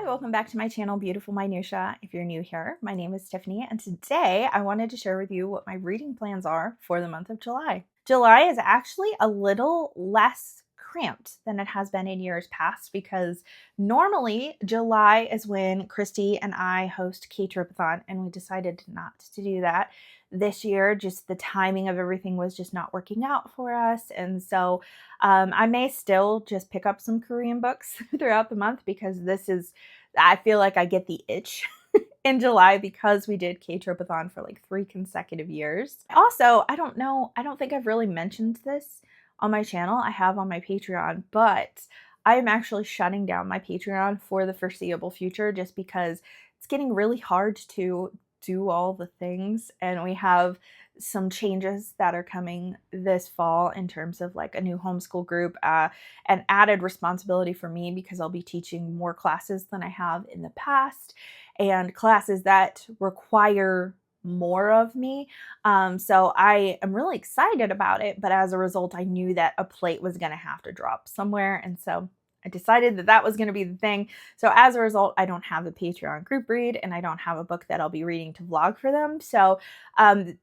welcome back to my channel, Beautiful Minutia. If you're new here, my name is Tiffany, and today I wanted to share with you what my reading plans are for the month of July. July is actually a little less cramped than it has been in years past because normally July is when Christy and I host K-Tripathon, and we decided not to do that this year. Just the timing of everything was just not working out for us, and so I may still just pick up some Korean books throughout the month because I feel like I get the itch in July because we did K-Tripathon for like 3 consecutive years. Also, I don't think I've really mentioned this on my channel. I have on my Patreon, but I am actually shutting down my Patreon for the foreseeable future just because it's getting really hard to do all the things, and we have some changes that are coming this fall in terms of like a new homeschool group, an added responsibility for me because I'll be teaching more classes than I have in the past, and classes that require more of me. So I am really excited about it, but as a result, I knew that a plate was going to have to drop somewhere, and so I decided that that was going to be the thing. So as a result, I don't have the Patreon group read, and I don't have a book that I'll be reading to vlog for them. So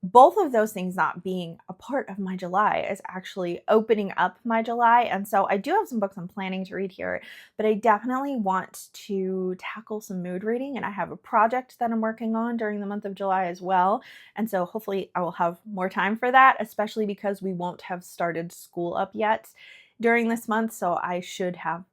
both of those things not being a part of my July is actually opening up my July. And so I do have some books I'm planning to read here, but I definitely want to tackle some mood reading, and I have a project that I'm working on during the month of July as well. And so hopefully I will have more time for that, especially because we won't have started school up yet during this month. So I should have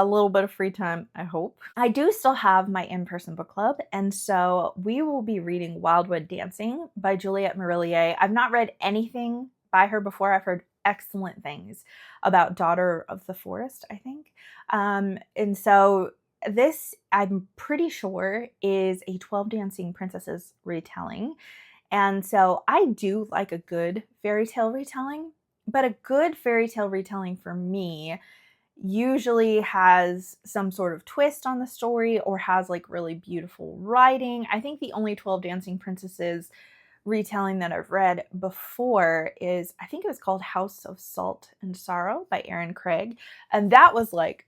a little bit of free time, I hope. I do still have my in-person book club, and so we will be reading Wildwood Dancing by Juliette Marillier. I've not read anything by her before. I've heard excellent things about Daughter of the Forest, I think. And so this, I'm pretty sure, is a 12 Dancing Princesses retelling. And so I do like a good fairy tale retelling, but a good fairy tale retelling for me usually has some sort of twist on the story or has like really beautiful writing. I think the only 12 Dancing Princesses retelling that I've read before is, I think it was called House of Salt and Sorrow by Erin Craig, and that was like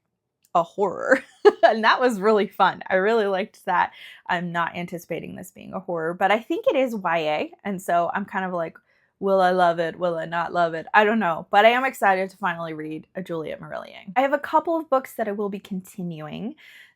a horror and that was really fun. I really liked that. I'm not anticipating this being a horror, but I think it is YA, and so I'm kind of like, will I love it? Will I not love it? I don't know, but I am excited to finally read a Juliette Marillier. I have a couple of books that I will be continuing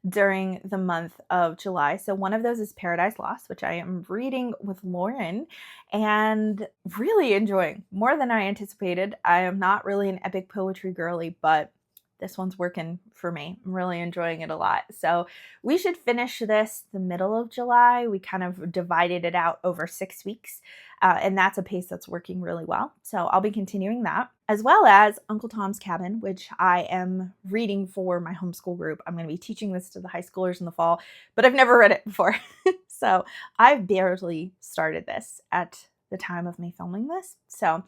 during the month of July. So one of those is Paradise Lost, which I am reading with Lauren and really enjoying more than I anticipated. I am not really an epic poetry girly, but this one's working for me. I'm really enjoying it a lot. So we should finish this the middle of July. We kind of divided it out over 6 weeks, and that's a pace that's working really well. So I'll be continuing that, as well as Uncle Tom's Cabin, which I am reading for my homeschool group. I'm going to be teaching this to the high schoolers in the fall, but I've never read it before. So I've barely started this at the time of me filming this. So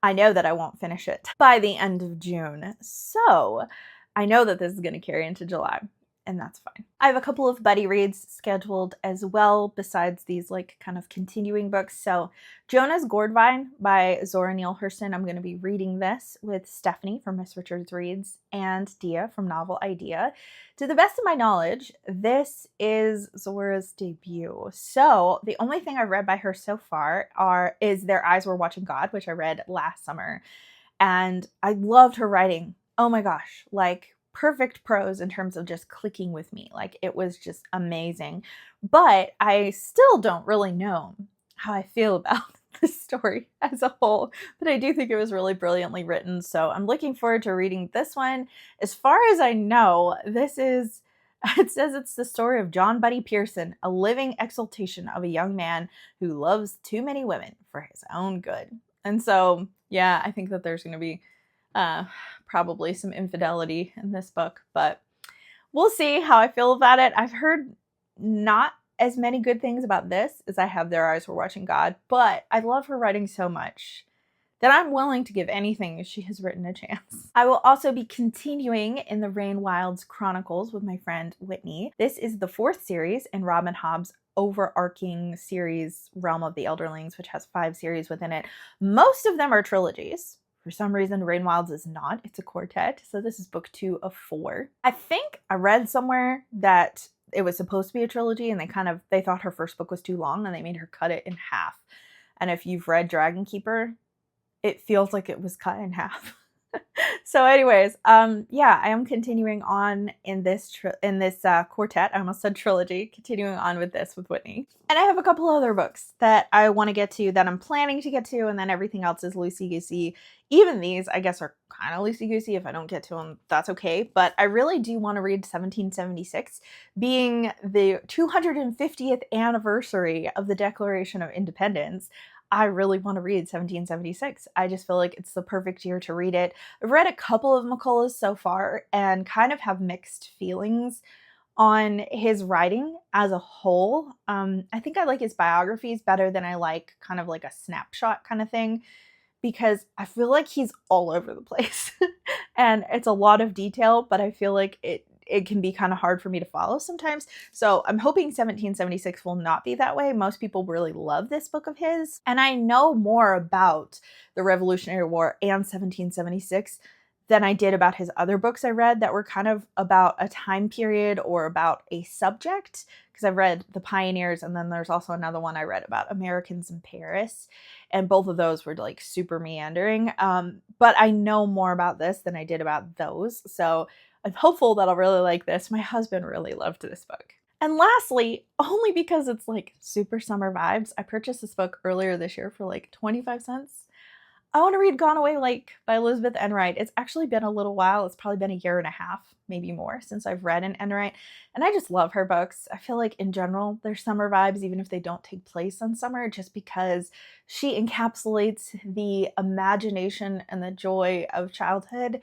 I know that I won't finish it by the end of June. So I know that this is going to carry into July, and that's fine. I have a couple of buddy reads scheduled as well besides these like kind of continuing books. So Jonah's Gourdvine by Zora Neale Hurston. I'm going to be reading this with Stephanie from Miss Richards Reads and Dia from Novel Idea. To the best of my knowledge, this is Zora's debut. So the only thing I've read by her so far is Their Eyes Were Watching God, which I read last summer. And I loved her writing. Oh my gosh, like perfect prose in terms of just clicking with me. Like it was just amazing. But I still don't really know how I feel about the story as a whole, but I do think it was really brilliantly written. So I'm looking forward to reading this one. As far as I know, it says it's the story of John Buddy Pearson, a living exaltation of a young man who loves too many women for his own good. And so, yeah, I think that there's going to be probably some infidelity in this book, but we'll see how I feel about it. I've heard not as many good things about this as I have Their Eyes Were Watching God, but I love her writing so much that I'm willing to give anything she has written a chance. I will also be continuing in the Rain Wilds Chronicles with my friend Whitney. This is the 4th series in Robin Hobb's overarching series Realm of the Elderlings, which has 5 series within it. Most of them are trilogies. For some reason, Rain Wilds is not. It's a quartet. So this is book 2 of 4. I think I read somewhere that it was supposed to be a trilogy, and they thought her first book was too long, and they made her cut it in half. And if you've read Dragon Keeper, it feels like it was cut in half. So anyways, yeah, I am continuing on in this quartet. I almost said trilogy. Continuing on with this with Whitney. And I have a couple other books that I want to get to, that I'm planning to get to, and then everything else is loosey-goosey. Even these, I guess, are kind of loosey-goosey. If I don't get to them, that's okay. But I really do want to read 1776, being the 250th anniversary of the Declaration of Independence. I really want to read 1776. I just feel like it's the perfect year to read it. I've read a couple of McCullough's so far and kind of have mixed feelings on his writing as a whole. I think I like his biographies better than I like kind of like a snapshot kind of thing, because I feel like he's all over the place and it's a lot of detail, but I feel like it can be kind of hard for me to follow sometimes. So I'm hoping 1776 will not be that way. Most people really love this book of his. And I know more about the Revolutionary War and 1776 than I did about his other books I read that were kind of about a time period or about a subject. Because I've read The Pioneers, and then there's also another one I read about Americans in Paris. And both of those were like super meandering. But I know more about this than I did about those. So I'm hopeful that I'll really like this. My husband really loved this book. And lastly, only because it's like super summer vibes, I purchased this book earlier this year for like 25 cents. I want to read Gone Away Lake by Elizabeth Enright. It's actually been a little while. It's probably been a year and a half, maybe more, since I've read an Enright. And I just love her books. I feel like in general, they're summer vibes, even if they don't take place in summer, just because she encapsulates the imagination and the joy of childhood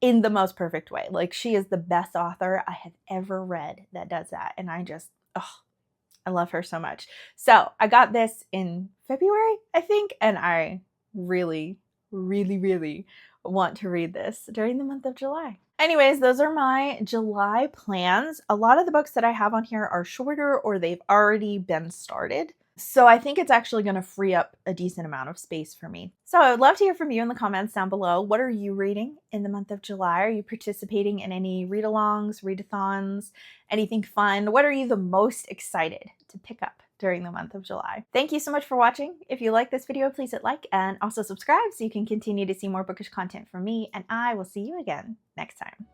in the most perfect way. Like, she is the best author I have ever read that does that. And I just, I love her so much. So I got this in February, I think, and I really, really, really want to read this during the month of July. Anyways, those are my July plans. A lot of the books that I have on here are shorter or they've already been started. So I think it's actually going to free up a decent amount of space for me. So I would love to hear from you in the comments down below. What are you reading in the month of July? Are you participating in any read-alongs, readathons, anything fun? What are you the most excited to pick up during the month of July? Thank you so much for watching. If you like this video, please hit like and also subscribe so you can continue to see more bookish content from me, and I will see you again next time.